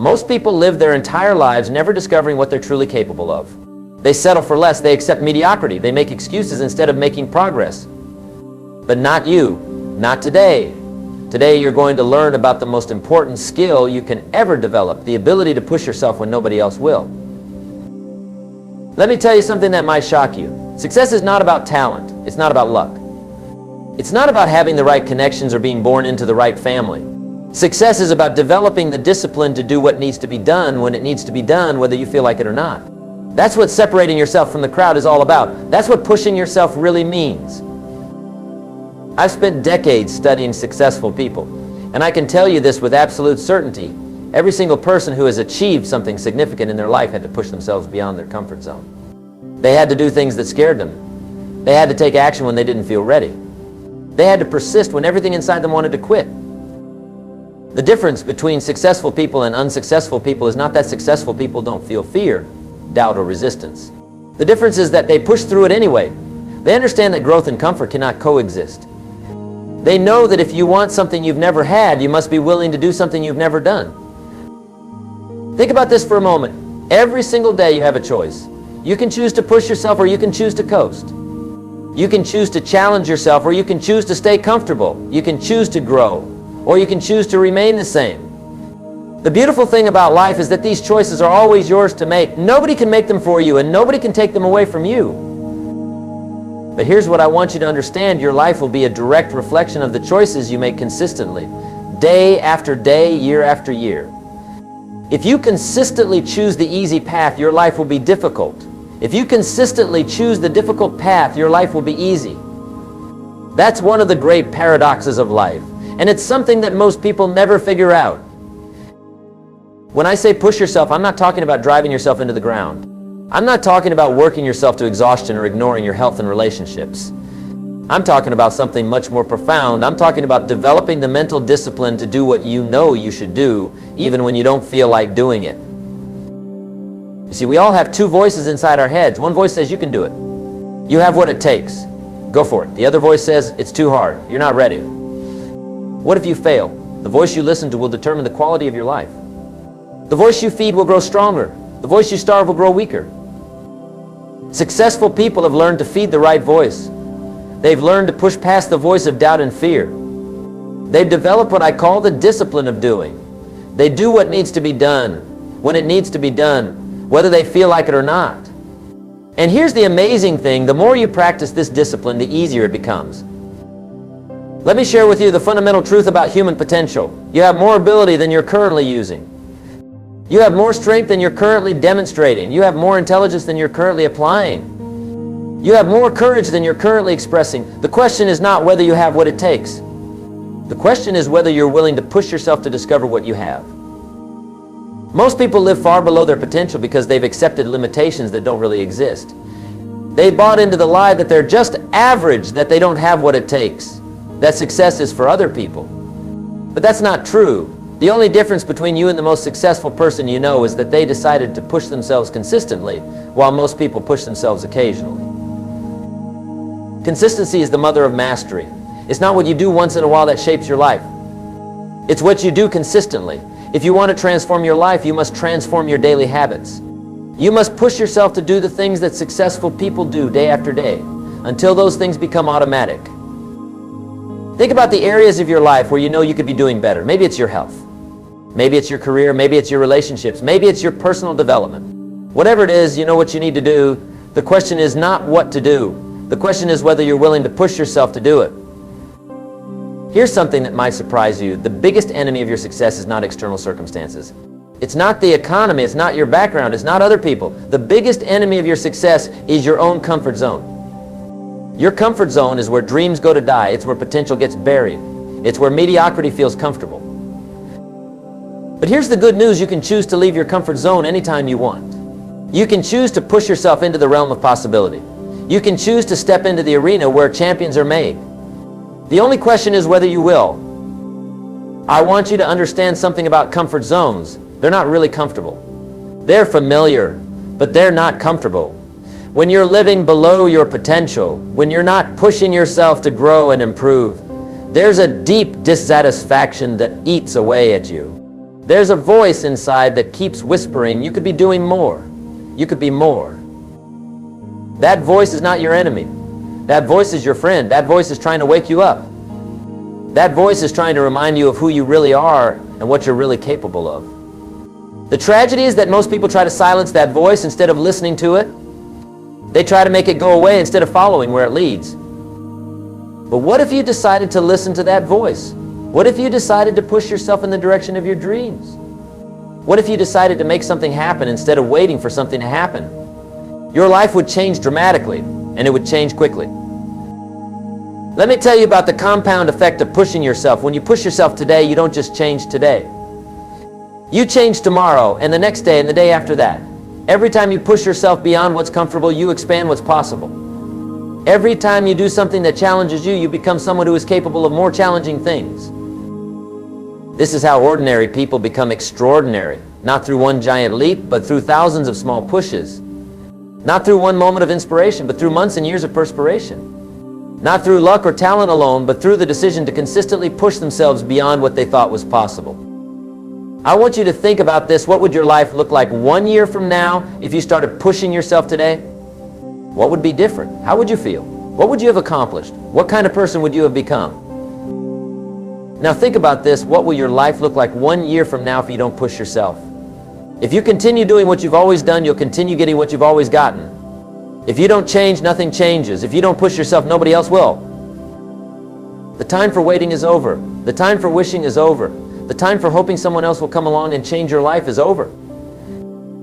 Most people live their entire lives never discovering what they're truly capable of. They settle for less, they accept mediocrity, they make excuses instead of making progress. But not you, not today. Today you're going to learn about the most important skill you can ever develop, the ability to push yourself when nobody else will. Let me tell you something that might shock you. Success is not about talent, it's not about luck. It's not about having the right connections or being born into the right family. Success is about developing the discipline to do what needs to be done when it needs to be done, whether you feel like it or not. That's what separating yourself from the crowd is all about. That's what pushing yourself really means. I've spent decades studying successful people, and I can tell you this with absolute certainty. Every single person who has achieved something significant in their life had to push themselves beyond their comfort zone. They had to do things that scared them. They had to take action when they didn't feel ready. They had to persist when everything inside them wanted to quit. The difference between successful people and unsuccessful people is not that successful people don't feel fear, doubt, or resistance. The difference is that they push through it anyway. They understand that growth and comfort cannot coexist. They know that if you want something you've never had, you must be willing to do something you've never done. Think about this for a moment. Every single day you have a choice. You can choose to push yourself or you can choose to coast. You can choose to challenge yourself or you can choose to stay comfortable. You can choose to grow or you can choose to remain the same. The beautiful thing about life is that these choices are always yours to make. Nobody can make them for you and nobody can take them away from you. But here's what I want you to understand. Your life will be a direct reflection of the choices you make consistently, day after day, year after year. If you consistently choose the easy path, your life will be difficult. If you consistently choose the difficult path, your life will be easy. That's one of the great paradoxes of life, and it's something that most people never figure out. When I say push yourself, I'm not talking about driving yourself into the ground. I'm not talking about working yourself to exhaustion or ignoring your health and relationships. I'm talking about something much more profound. I'm talking about developing the mental discipline to do what you know you should do, even when you don't feel like doing it. You see, we all have two voices inside our heads. One voice says, you can do it. You have what it takes. Go for it. The other voice says, it's too hard. You're not ready. What if you fail? The voice you listen to will determine the quality of your life. The voice you feed will grow stronger. The voice you starve will grow weaker. Successful people have learned to feed the right voice. They've learned to push past the voice of doubt and fear. They've developed what I call the discipline of doing. They do what needs to be done, when it needs to be done, whether they feel like it or not. And here's the amazing thing, the more you practice this discipline, the easier it becomes. Let me share with you the fundamental truth about human potential. You have more ability than you're currently using. You have more strength than you're currently demonstrating. You have more intelligence than you're currently applying. You have more courage than you're currently expressing. The question is not whether you have what it takes. The question is whether you're willing to push yourself to discover what you have. Most people live far below their potential because they've accepted limitations that don't really exist. They bought into the lie that they're just average, that they don't have what it takes, that success is for other people. But that's not true. The only difference between you and the most successful person you know is that they decided to push themselves consistently, while most people push themselves occasionally. Consistency is the mother of mastery. It's not what you do once in a while that shapes your life. It's what you do consistently. If you want to transform your life, you must transform your daily habits. You must push yourself to do the things that successful people do day after day, until those things become automatic. Think about the areas of your life where you know you could be doing better. Maybe it's your health. Maybe it's your career. Maybe it's your relationships. Maybe it's your personal development. Whatever it is, you know what you need to do. The question is not what to do. The question is whether you're willing to push yourself to do it. Here's something that might surprise you. The biggest enemy of your success is not external circumstances. It's not the economy. It's not your background. It's not other people. The biggest enemy of your success is your own comfort zone. Your comfort zone is where dreams go to die. It's where potential gets buried. It's where mediocrity feels comfortable. But here's the good news. You can choose to leave your comfort zone anytime you want. You can choose to push yourself into the realm of possibility. You can choose to step into the arena where champions are made. The only question is whether you will. I want you to understand something about comfort zones. They're not really comfortable. They're familiar, but they're not comfortable. When you're living below your potential, when you're not pushing yourself to grow and improve, there's a deep dissatisfaction that eats away at you. There's a voice inside that keeps whispering, you could be doing more. You could be more. That voice is not your enemy. That voice is your friend. That voice is trying to wake you up. That voice is trying to remind you of who you really are and what you're really capable of. The tragedy is that most people try to silence that voice instead of listening to it. They try to make it go away instead of following where it leads. But what if you decided to listen to that voice? What if you decided to push yourself in the direction of your dreams? What if you decided to make something happen instead of waiting for something to happen? Your life would change dramatically, and it would change quickly. Let me tell you about the compound effect of pushing yourself. When you push yourself today, you don't just change today. You change tomorrow, and the next day, and the day after that. Every time you push yourself beyond what's comfortable, you expand what's possible. Every time you do something that challenges you, you become someone who is capable of more challenging things. This is how ordinary people become extraordinary, not through one giant leap, but through thousands of small pushes. Not through one moment of inspiration, but through months and years of perspiration. Not through luck or talent alone, but through the decision to consistently push themselves beyond what they thought was possible. I want you to think about this. What would your life look like 1 year from now if you started pushing yourself today? What would be different? How would you feel? What would you have accomplished? What kind of person would you have become? Now think about this. What will your life look like 1 year from now if you don't push yourself? If you continue doing what you've always done, you'll continue getting what you've always gotten. If you don't change, nothing changes. If you don't push yourself, nobody else will. The time for waiting is over. The time for wishing is over. The time for hoping someone else will come along and change your life is over.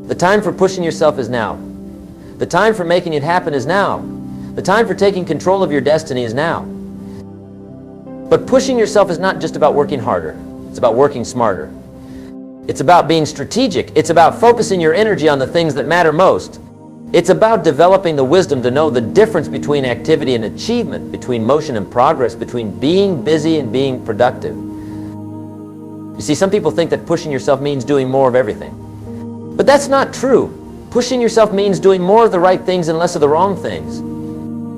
The time for pushing yourself is now. The time for making it happen is now. The time for taking control of your destiny is now. But pushing yourself is not just about working harder. It's about working smarter. It's about being strategic. It's about focusing your energy on the things that matter most. It's about developing the wisdom to know the difference between activity and achievement, between motion and progress, between being busy and being productive. You see, some people think that pushing yourself means doing more of everything. But that's not true. Pushing yourself means doing more of the right things and less of the wrong things.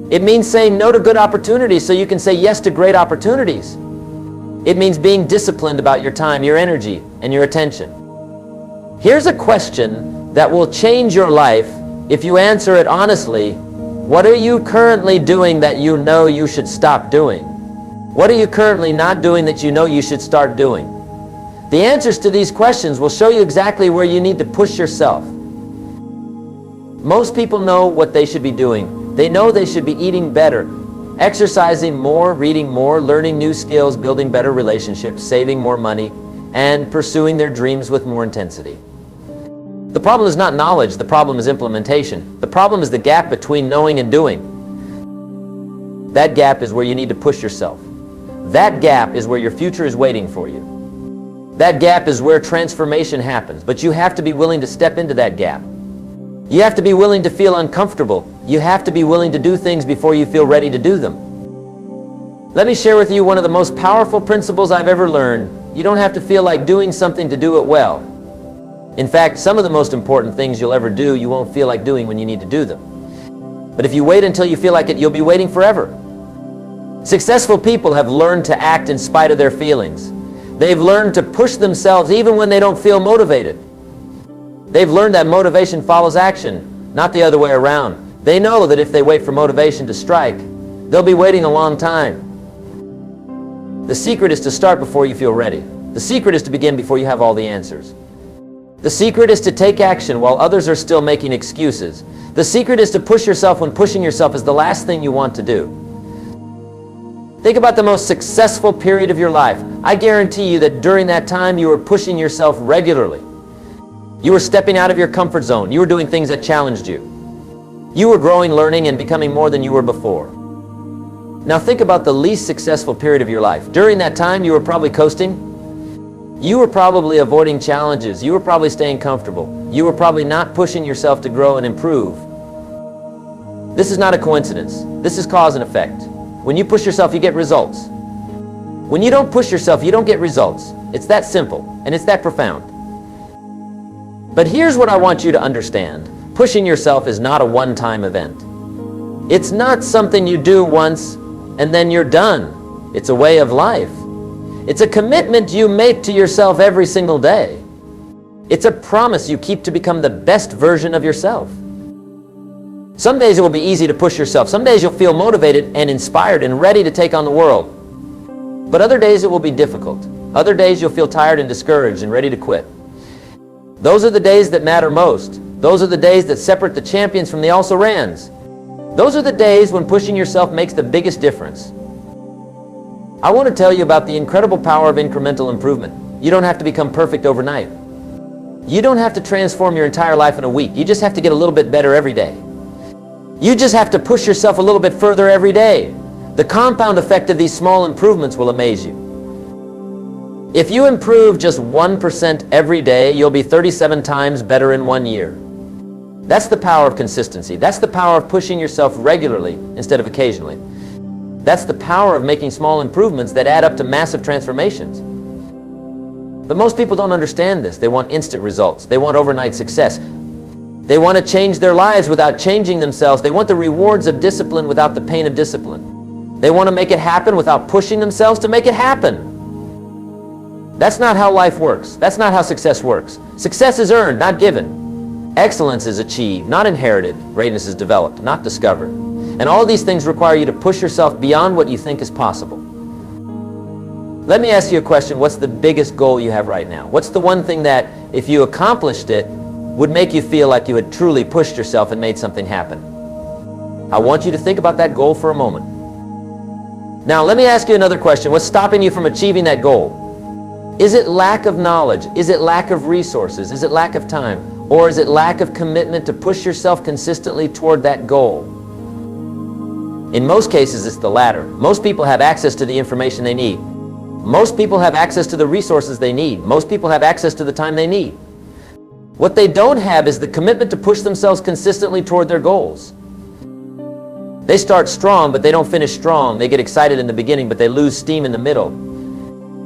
It means saying no to good opportunities so you can say yes to great opportunities. It means being disciplined about your time, your energy, and your attention. Here's a question that will change your life if you answer it honestly. What are you currently doing that you know you should stop doing? What are you currently not doing that you know you should start doing? The answers to these questions will show you exactly where you need to push yourself. Most people know what they should be doing. They know they should be eating better, exercising more, reading more, learning new skills, building better relationships, saving more money, and pursuing their dreams with more intensity. The problem is not knowledge, the problem is implementation. The problem is the gap between knowing and doing. That gap is where you need to push yourself. That gap is where your future is waiting for you. That gap is where transformation happens, but you have to be willing to step into that gap. You have to be willing to feel uncomfortable. You have to be willing to do things before you feel ready to do them. Let me share with you one of the most powerful principles I've ever learned. You don't have to feel like doing something to do it well. In fact, some of the most important things you'll ever do, you won't feel like doing when you need to do them. But if you wait until you feel like it, you'll be waiting forever. Successful people have learned to act in spite of their feelings. They've learned to push themselves even when they don't feel motivated. They've learned that motivation follows action, not the other way around. They know that if they wait for motivation to strike, they'll be waiting a long time. The secret is to start before you feel ready. The secret is to begin before you have all the answers. The secret is to take action while others are still making excuses. The secret is to push yourself when pushing yourself is the last thing you want to do. Think about the most successful period of your life. I guarantee you that during that time you were pushing yourself regularly. You were stepping out of your comfort zone. You were doing things that challenged you. You were growing, learning, and becoming more than you were before. Now think about the least successful period of your life. During that time you were probably coasting. You were probably avoiding challenges. You were probably staying comfortable. You were probably not pushing yourself to grow and improve. This is not a coincidence. This is cause and effect. When you push yourself, you get results. When you don't push yourself, you don't get results. It's that simple, and it's that profound. But here's what I want you to understand. Pushing yourself is not a one-time event. It's not something you do once and then you're done. It's a way of life. It's a commitment you make to yourself every single day. It's a promise you keep to become the best version of yourself. Some days it will be easy to push yourself. Some days you'll feel motivated and inspired and ready to take on the world. But other days it will be difficult. Other days you'll feel tired and discouraged and ready to quit. Those are the days that matter most. Those are the days that separate the champions from the also-rans. Those are the days when pushing yourself makes the biggest difference. I want to tell you about the incredible power of incremental improvement. You don't have to become perfect overnight. You don't have to transform your entire life in a week. You just have to get a little bit better every day. You just have to push yourself a little bit further every day. The compound effect of these small improvements will amaze you. If you improve just 1% every day, you'll be 37 times better in 1 year. That's the power of consistency. That's the power of pushing yourself regularly instead of occasionally. That's the power of making small improvements that add up to massive transformations. But most people don't understand this. They want instant results. They want overnight success. They want to change their lives without changing themselves. They want the rewards of discipline without the pain of discipline. They want to make it happen without pushing themselves to make it happen. That's not how life works. That's not how success works. Success is earned, not given. Excellence is achieved, not inherited. Greatness is developed, not discovered. And all of these things require you to push yourself beyond what you think is possible. Let me ask you a question. What's the biggest goal you have right now? What's the one thing that, if you accomplished it, would make you feel like you had truly pushed yourself and made something happen? I want you to think about that goal for a moment. Now, let me ask you another question. What's stopping you from achieving that goal? Is it lack of knowledge? Is it lack of resources? Is it lack of time? Or is it lack of commitment to push yourself consistently toward that goal? In most cases, it's the latter. Most people have access to the information they need. Most people have access to the resources they need. Most people have access to the time they need. What they don't have is the commitment to push themselves consistently toward their goals. They start strong, but they don't finish strong. They get excited in the beginning, but they lose steam in the middle.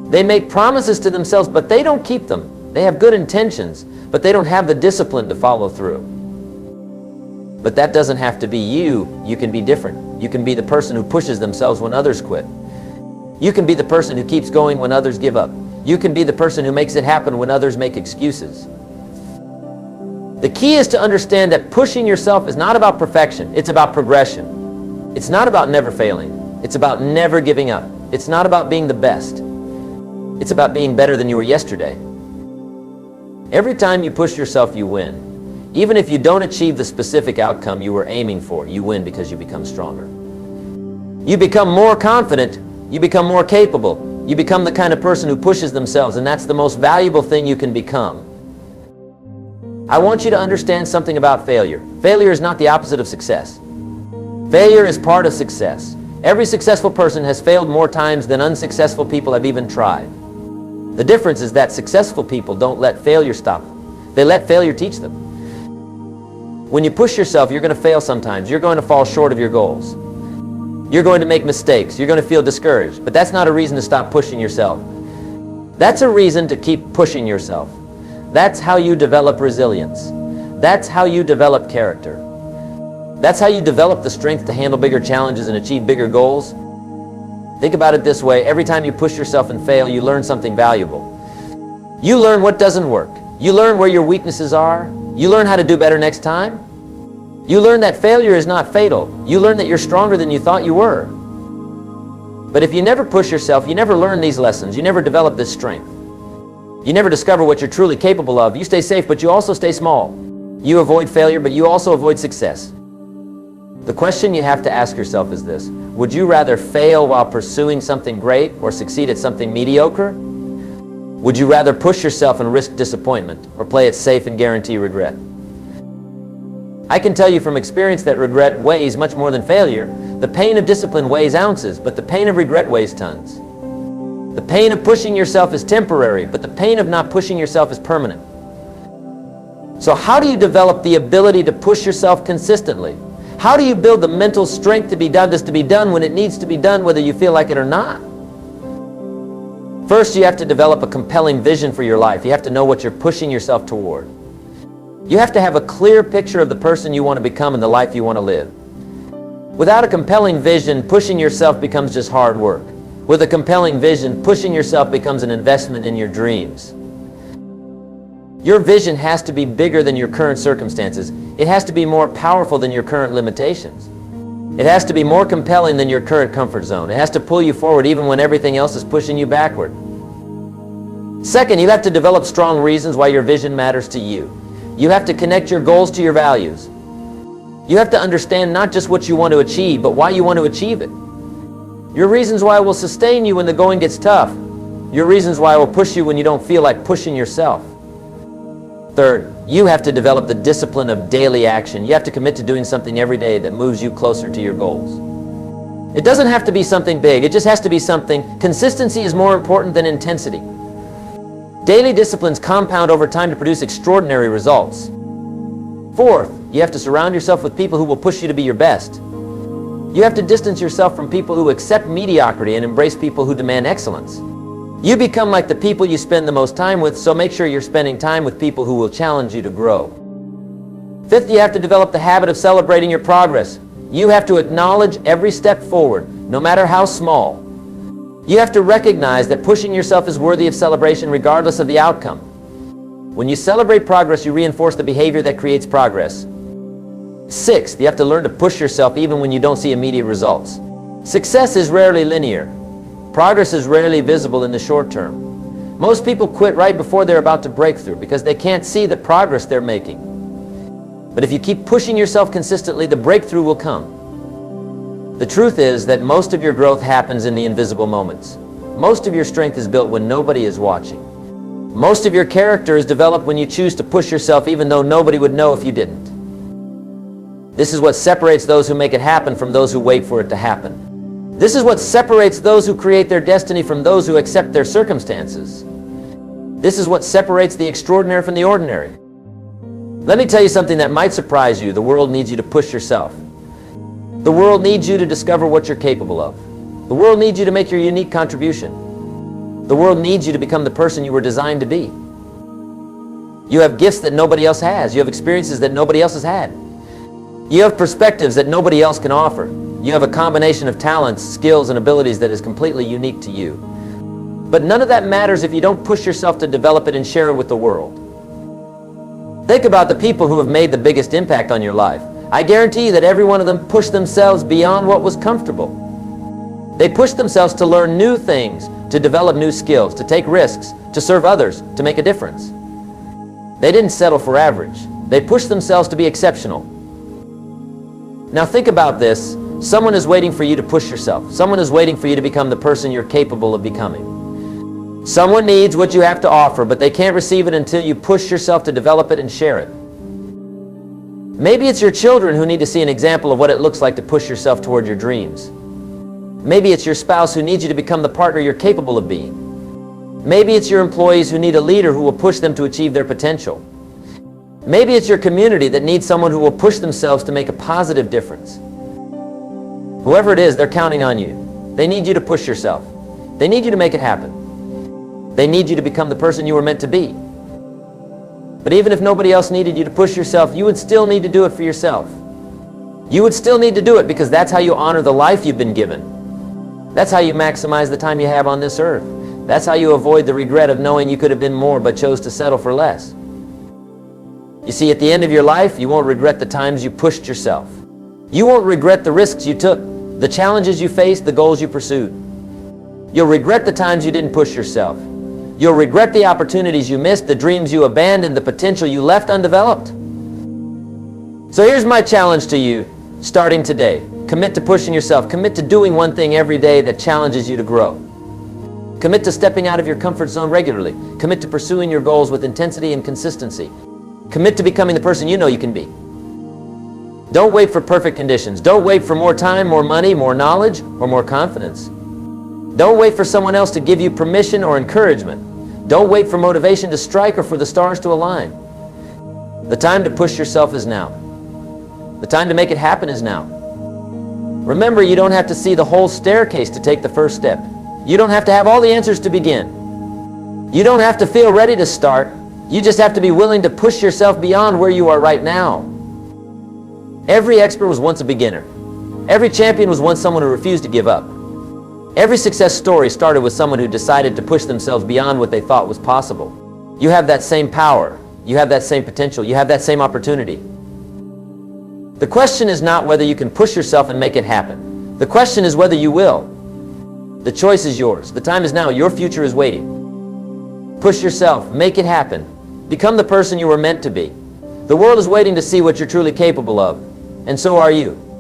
They make promises to themselves, but they don't keep them. They have good intentions, but they don't have the discipline to follow through. But that doesn't have to be you. You can be different. You can be the person who pushes themselves when others quit. You can be the person who keeps going when others give up. You can be the person who makes it happen when others make excuses. The key is to understand that pushing yourself is not about perfection. It's about progression. It's not about never failing. It's about never giving up. It's not about being the best. It's about being better than you were yesterday. Every time you push yourself, you win. Even if you don't achieve the specific outcome you were aiming for, you win because you become stronger. You become more confident. You become more capable. You become the kind of person who pushes themselves, and that's the most valuable thing you can become. I want you to understand something about failure. Failure is not the opposite of success. Failure is part of success. Every successful person has failed more times than unsuccessful people have even tried. The difference is that successful people don't let failure stop them. They let failure teach them. When you push yourself, you're going to fail sometimes. You're going to fall short of your goals. You're going to make mistakes. You're going to feel discouraged. But that's not a reason to stop pushing yourself. That's a reason to keep pushing yourself. That's how you develop resilience. That's how you develop character. That's how you develop the strength to handle bigger challenges and achieve bigger goals. Think about it this way. Every time you push yourself and fail, you learn something valuable. You learn what doesn't work. You learn where your weaknesses are. You learn how to do better next time. You learn that failure is not fatal. You learn that you're stronger than you thought you were. But if you never push yourself, you never learn these lessons. You never develop this strength. You never discover what you're truly capable of. You stay safe, but you also stay small. You avoid failure, but you also avoid success. The question you have to ask yourself is this: would you rather fail while pursuing something great or succeed at something mediocre? Would you rather push yourself and risk disappointment or play it safe and guarantee regret? I can tell you from experience that regret weighs much more than failure. The pain of discipline weighs ounces, but the pain of regret weighs tons. The pain of pushing yourself is temporary, but the pain of not pushing yourself is permanent. So how do you develop the ability to push yourself consistently? How do you build the mental strength to be done this to be done when it needs to be done, whether you feel like it or not? First, you have to develop a compelling vision for your life. You have to know what you're pushing yourself toward. You have to have a clear picture of the person you want to become and the life you want to live. Without a compelling vision, pushing yourself becomes just hard work. With a compelling vision, pushing yourself becomes an investment in your dreams. Your vision has to be bigger than your current circumstances. It has to be more powerful than your current limitations. It has to be more compelling than your current comfort zone. It has to pull you forward even when everything else is pushing you backward. Second, you have to develop strong reasons why your vision matters to you. You have to connect your goals to your values. You have to understand not just what you want to achieve, but why you want to achieve it. Your reasons why will sustain you when the going gets tough. Your reasons why will push you when you don't feel like pushing yourself. Third, you have to develop the discipline of daily action. You have to commit to doing something every day that moves you closer to your goals. It doesn't have to be something big. It just has to be something. Consistency is more important than intensity. Daily disciplines compound over time to produce extraordinary results. Fourth, you have to surround yourself with people who will push you to be your best. You have to distance yourself from people who accept mediocrity and embrace people who demand excellence. You become like the people you spend the most time with, so make sure you're spending time with people who will challenge you to grow. Fifth, you have to develop the habit of celebrating your progress. You have to acknowledge every step forward, no matter how small. You have to recognize that pushing yourself is worthy of celebration regardless of the outcome. When you celebrate progress, you reinforce the behavior that creates progress. Sixth, you have to learn to push yourself even when you don't see immediate results. Success is rarely linear. Progress is rarely visible in the short term. Most people quit right before they're about to break through because they can't see the progress they're making. But if you keep pushing yourself consistently, the breakthrough will come. The truth is that most of your growth happens in the invisible moments. Most of your strength is built when nobody is watching. Most of your character is developed when you choose to push yourself even though nobody would know if you didn't. This is what separates those who make it happen from those who wait for it to happen. This is what separates those who create their destiny from those who accept their circumstances. This is what separates the extraordinary from the ordinary. Let me tell you something that might surprise you. The world needs you to push yourself. The world needs you to discover what you're capable of. The world needs you to make your unique contribution. The world needs you to become the person you were designed to be. You have gifts that nobody else has. You have experiences that nobody else has had. You have perspectives that nobody else can offer. You have a combination of talents, skills, and abilities that is completely unique to you. But none of that matters if you don't push yourself to develop it and share it with the world. Think about the people who have made the biggest impact on your life. I guarantee you that every one of them pushed themselves beyond what was comfortable. They pushed themselves to learn new things, to develop new skills, to take risks, to serve others, to make a difference. They didn't settle for average. They pushed themselves to be exceptional. Now think about this. Someone is waiting for you to push yourself. Someone is waiting for you to become the person you're capable of becoming. Someone needs what you have to offer, but they can't receive it until you push yourself to develop it and share it. Maybe it's your children who need to see an example of what it looks like to push yourself toward your dreams. Maybe it's your spouse who needs you to become the partner you're capable of being. Maybe it's your employees who need a leader who will push them to achieve their potential. Maybe it's your community that needs someone who will push themselves to make a positive difference. Whoever it is, they're counting on you. They need you to push yourself. They need you to make it happen. They need you to become the person you were meant to be. But even if nobody else needed you to push yourself, you would still need to do it for yourself. You would still need to do it because that's how you honor the life you've been given. That's how you maximize the time you have on this earth. That's how you avoid the regret of knowing you could have been more but chose to settle for less. You see, at the end of your life, you won't regret the times you pushed yourself. You won't regret the risks you took, the challenges you faced, the goals you pursued. You'll regret the times you didn't push yourself. You'll regret the opportunities you missed, the dreams you abandoned, the potential you left undeveloped. So here's my challenge to you, starting today. Commit to pushing yourself. Commit to doing one thing every day that challenges you to grow. Commit to stepping out of your comfort zone regularly. Commit to pursuing your goals with intensity and consistency. Commit to becoming the person you know you can be. Don't wait for perfect conditions. Don't wait for more time, more money, more knowledge, or more confidence. Don't wait for someone else to give you permission or encouragement. Don't wait for motivation to strike or for the stars to align. The time to push yourself is now. The time to make it happen is now. Remember, you don't have to see the whole staircase to take the first step. You don't have to have all the answers to begin. You don't have to feel ready to start. You just have to be willing to push yourself beyond where you are right now. Every expert was once a beginner. Every champion was once someone who refused to give up. Every success story started with someone who decided to push themselves beyond what they thought was possible. You have that same power. You have that same potential. You have that same opportunity. The question is not whether you can push yourself and make it happen. The question is whether you will. The choice is yours. The time is now. Your future is waiting. Push yourself. Make it happen. Become the person you were meant to be. The world is waiting to see what you're truly capable of, and so are you.